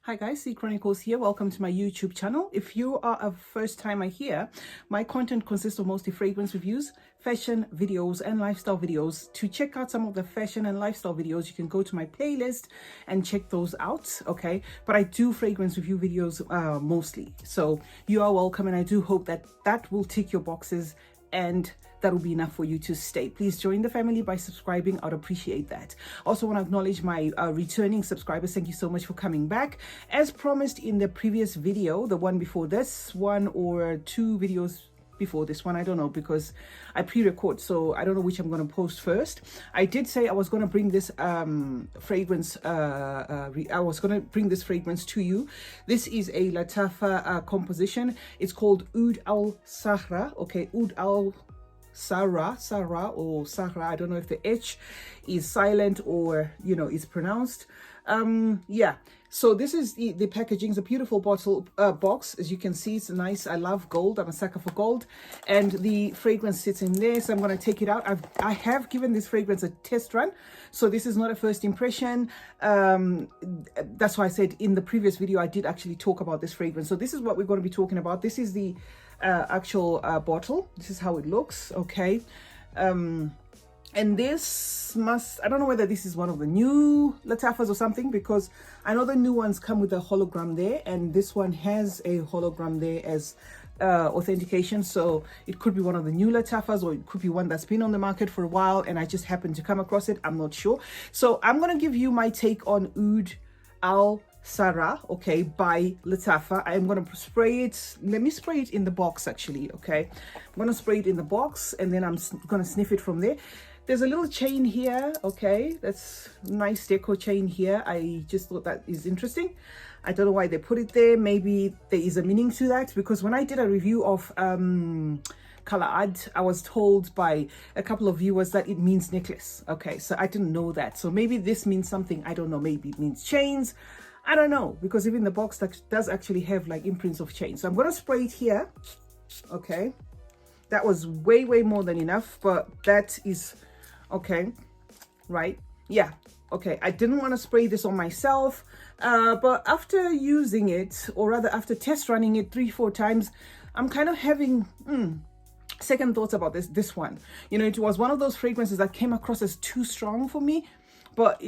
Hi guys, CeeChronicles here. Welcome to my YouTube channel. If you are a first timer here, my content consists of mostly fragrance reviews, fashion videos, and lifestyle videos. To check out some of the fashion and lifestyle videos, you can go to my playlist and check those out, okay? But I do fragrance review videos mostly. So you are welcome, and I do hope that that will tick your boxes and that will be enough for you to stay. Please join the family by subscribing. I'd appreciate that. Also want to acknowledge my returning subscribers. Thank you so much for coming back. As promised in the previous video, the one before this one or two videos before this one, I don't know, because I pre-record, so I don't know which I'm going to post first. I did say I was going to bring this fragrance to you. This is a Lattafa composition. It's called Oud Al Sahraa. Okay, Oud Al Sahraa or Sahraa. I don't know if the H is silent or is pronounced. Yeah, so this is the packaging. It's a beautiful bottle box. As you can see, it's nice. I love gold. I'm a sucker for gold, and the fragrance sits in there. So I'm going to take it out. I have given this fragrance a test run, so this is not a first impression. That's why I said in the previous video I did actually talk about this fragrance. So this is what we're going to be talking about. This is the actual bottle. This is how it looks, okay? And this I don't know whether this is one of the new Lattafas or something, because I know the new ones come with a hologram there, and this one has a hologram there as authentication. So it could be one of the new Lattafas, or it could be one that's been on the market for a while and I just happened to come across it. I'm not sure. So I'm going to give you my take on Oud Al Sahraa, okay, by Lattafa. I'm going to spray it. Let me spray it in the box actually, okay? I'm going to spray it in the box and then I'm going to sniff it from there. There's a little chain here, okay? That's nice deco chain here. I just thought that is interesting. I don't know why they put it there. Maybe there is a meaning to that, because when I did a review of Kala'ad, I was told by a couple of viewers that it means necklace. Okay, so I didn't know that. So maybe this means something. I don't know. Maybe it means chains. I don't know, because even the box that does actually have like imprints of chains. So I'm going to spray it here. Okay, that was way more than enough, but that is okay, right? Yeah, okay. I didn't want to spray this on myself, but after using it, or rather after test running it 3-4 times, I'm kind of having second thoughts about this one. It was one of those fragrances that came across as too strong for me, but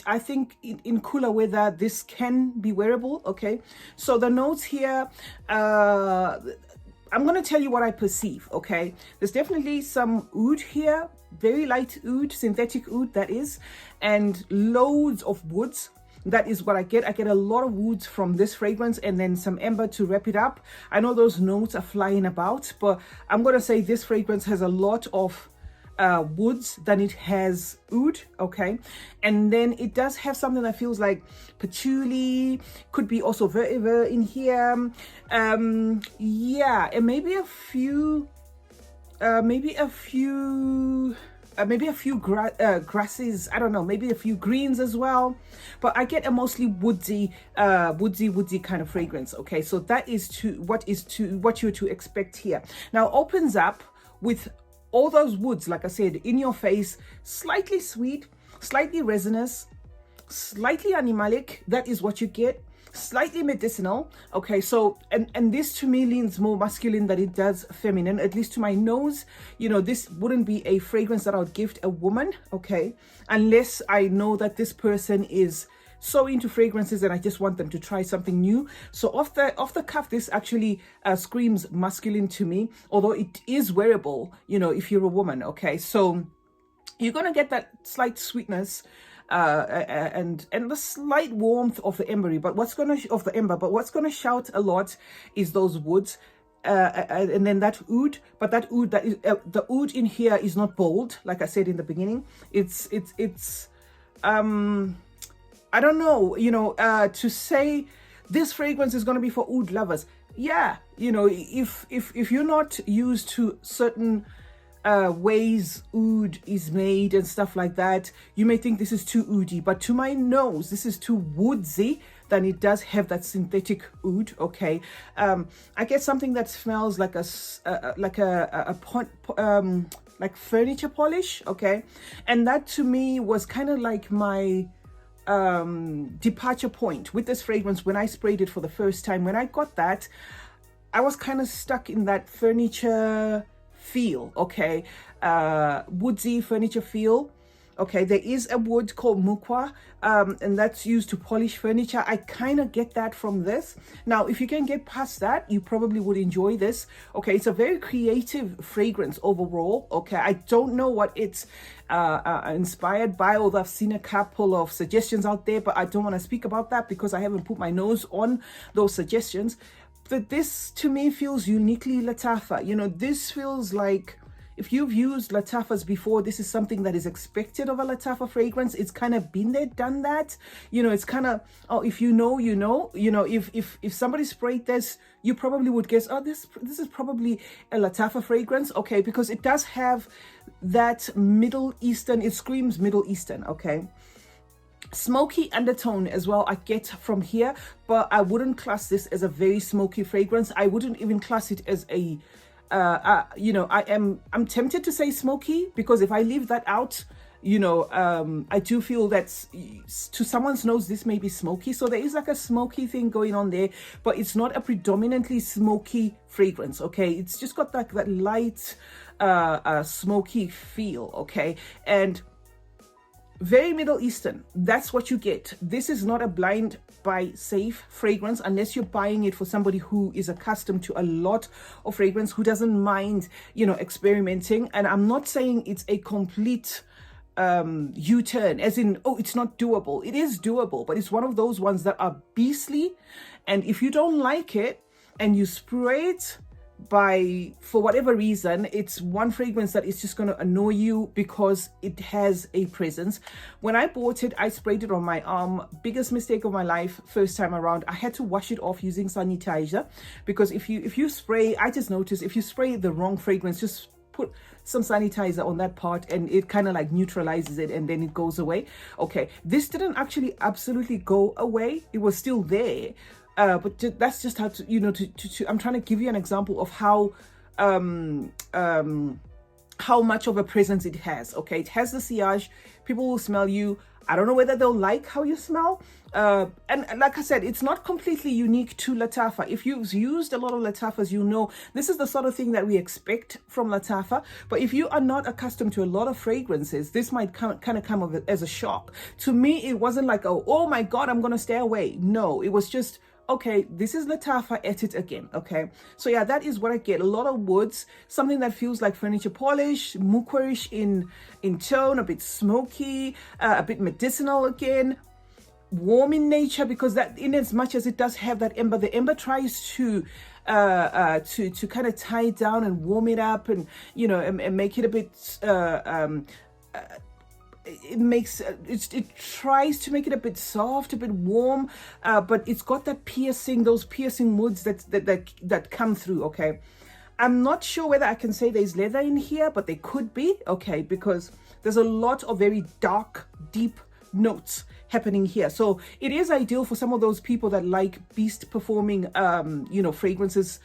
I think in cooler weather this can be wearable. Okay, so the notes here, I'm going to tell you what I perceive, okay? There's definitely some oud here, very light oud, synthetic oud that is, and loads of woods. That is what I get. I get a lot of woods from this fragrance, and then some amber to wrap it up. I know those notes are flying about, but I'm going to say this fragrance has a lot of woods than it has oud, okay? And then it does have something that feels like patchouli, could be also vetiver in here. Yeah, and maybe a few grasses, I don't know, maybe a few greens as well, but I get a mostly woodsy kind of fragrance, okay? So that is what you're to expect here. Now opens up with all those woods, like I said, in your face, slightly sweet, slightly resinous, slightly animalic. That is what you get. Slightly medicinal, okay? So and this to me leans more masculine than it does feminine, at least to my nose. This wouldn't be a fragrance that I would gift a woman, okay, unless I know that this person is so into fragrances and I just want them to try something new. So off the cuff, this actually screams masculine to me, although it is wearable, if you're a woman, okay? So you're gonna get that slight sweetness and the slight warmth of the ember, but what's gonna shout a lot is those woods. And then that oud, but that oud, that is the oud in here is not bold, like I said in the beginning. It's I don't know, to say this fragrance is going to be for oud lovers. Yeah, if you're not used to certain ways oud is made and stuff like that, you may think this is too oudy, but to my nose, this is too woodsy. Then it does have that synthetic oud, okay? I get something that smells like like furniture polish, okay? And that to me was kind of like my departure point with this fragrance when I sprayed it for the first time. When I got that, I was kind of stuck in that furniture feel, okay, woodsy furniture feel. Okay, there is a wood called mukwa, and that's used to polish furniture. I kind of get that from this. Now, if you can get past that, you probably would enjoy this. Okay, it's a very creative fragrance overall. Okay, I don't know what it's inspired by, although I've seen a couple of suggestions out there, but I don't want to speak about that because I haven't put my nose on those suggestions. But this, to me, feels uniquely Lattafa. You know, this feels like, if you've used Lattafas before, this is something that is expected of a Lattafa fragrance. It's kind of been there, done that. You know, it's kind of, oh, if you know, you know. You know, if somebody sprayed this, you probably would guess, oh, this is probably a Lattafa fragrance. Okay, because it does have that Middle Eastern, it screams Middle Eastern, okay? Smoky undertone as well I get from here, but I wouldn't class this as a very smoky fragrance. I wouldn't even class it as a you know, I'm tempted to say smoky, because if I leave that out, you know, I do feel that to someone's nose this may be smoky. So there is like a smoky thing going on there, but it's not a predominantly smoky fragrance. Okay, it's just got that light smoky feel. Okay, and very Middle Eastern. That's what you get. This is not a blind buy safe fragrance unless you're buying it for somebody who is accustomed to a lot of fragrance, who doesn't mind, you know, experimenting. And I'm not saying it's a complete U-turn, as in, oh, it's not doable. It is doable, but it's one of those ones that are beastly. And if you don't like it and you spray it, for whatever reason, it's one fragrance that is just going to annoy you because it has a presence. When I bought it, I sprayed it on my arm. Biggest mistake of my life, first time around. I had to wash it off using sanitizer, because if you spray, I just noticed, if you spray the wrong fragrance, just put some sanitizer on that part and it kind of like neutralizes it and then it goes away. Okay, this didn't actually absolutely go away. It was still there. But that's just how to, you know, I'm trying to give you an example of how much of a presence it has. Okay, it has the sillage. People will smell you. I don't know whether they'll like how you smell. And like I said, it's not completely unique to Lattafa. If you've used a lot of Lattafas, you know this is the sort of thing that we expect from Lattafa. But if you are not accustomed to a lot of fragrances, this might kind of come as a shock. To me, it wasn't like, oh my God, I'm going to stay away. No, it was just, okay, this is Lattafa at it again. Okay, so yeah, that is what I get. A lot of woods, something that feels like furniture polish, mukwarish in tone, a bit smoky, a bit medicinal again, warm in nature, because that, in as much as it does have that ember, the ember tries to kind of tie it down and warm it up, and you know, and make it a bit it tries to make it a bit soft, a bit warm, but it's got that those piercing woods that come through. Okay, I'm not sure whether I can say there's leather in here, but they could be. Okay, because there's a lot of very dark, deep notes happening here. So it is ideal for some of those people that like beast performing you know, fragrances.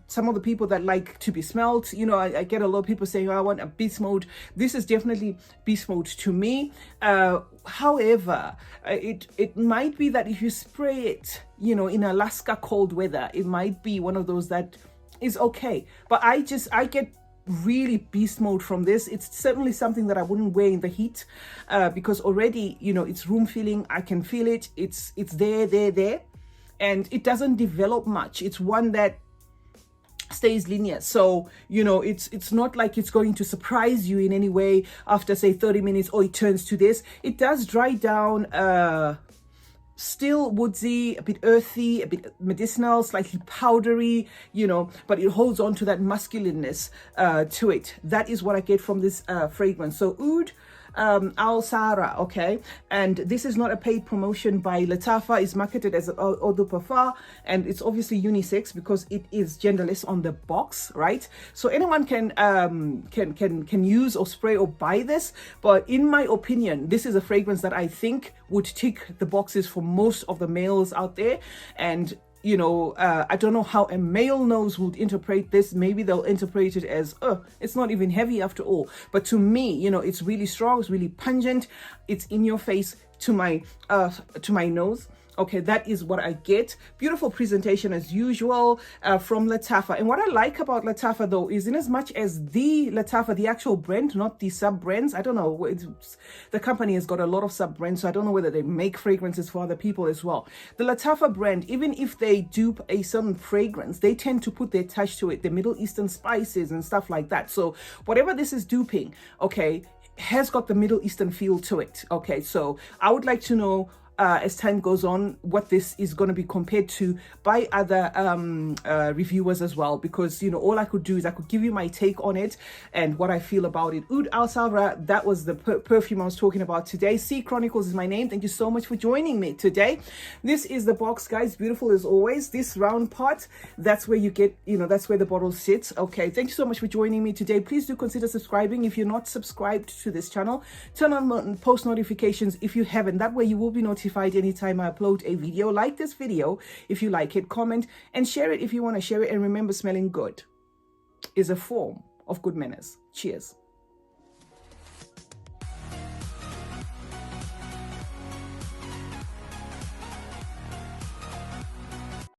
Some of the people that like to be smelled, you know, I get a lot of people saying, oh, I want a beast mode. This is definitely beast mode to me. However, it might be that if you spray it, you know, in Alaska cold weather, it might be one of those that is okay. But I get really beast mode from this. It's certainly something that I wouldn't wear in the heat, because already, you know, it's room filling. I can feel it. It's there. And it doesn't develop much. It's one that stays linear. So, you know, it's not like it's going to surprise you in any way after, say, 30 minutes, or it turns to this. It does dry down, still woodsy, a bit earthy, a bit medicinal, slightly powdery, you know, but it holds on to that masculineness to it. That is what I get from this fragrance. So Oud Al Sahraa, okay, and this is not a paid promotion by Lattafa. It's marketed as eau de parfum, and it's obviously unisex because it is genderless on the box, right? So anyone can use or spray or buy this, but in my opinion, this is a fragrance that I think would tick the boxes for most of the males out there. And you know, I don't know how a male nose would interpret this. Maybe they'll interpret it as, it's not even heavy after all. But to me, you know, it's really strong, it's really pungent, it's in your face to my nose. Okay, that is what I get. Beautiful presentation as usual from Lattafa. And what I like about Lattafa though is, in as much as the Lattafa, the actual brand, not the sub brands, I don't know, the company has got a lot of sub brands, so I don't know whether they make fragrances for other people as well. The Lattafa brand, even if they dupe a certain fragrance, they tend to put their touch to it, the Middle Eastern spices and stuff like that. So whatever this is duping, okay, has got the Middle Eastern feel to it. Okay, so I would like to know, as time goes on, what this is going to be compared to by other reviewers as well, because, you know, all I could do is I could give you my take on it and what I feel about it. Oud Al Sahraa, that was the perfume I was talking about today. CeeChronicles is my name. Thank you so much for joining me today. This is the box, guys. Beautiful as always. This round part, that's where you get, you know, that's where the bottle sits. Okay, thank you so much for joining me today. Please do consider subscribing if you're not subscribed to this channel. Turn on post notifications if you haven't. That way you will be notified anytime I upload a video. Like this video if you like it, comment and share it if you want to share it, and remember, smelling good is a form of good manners. Cheers.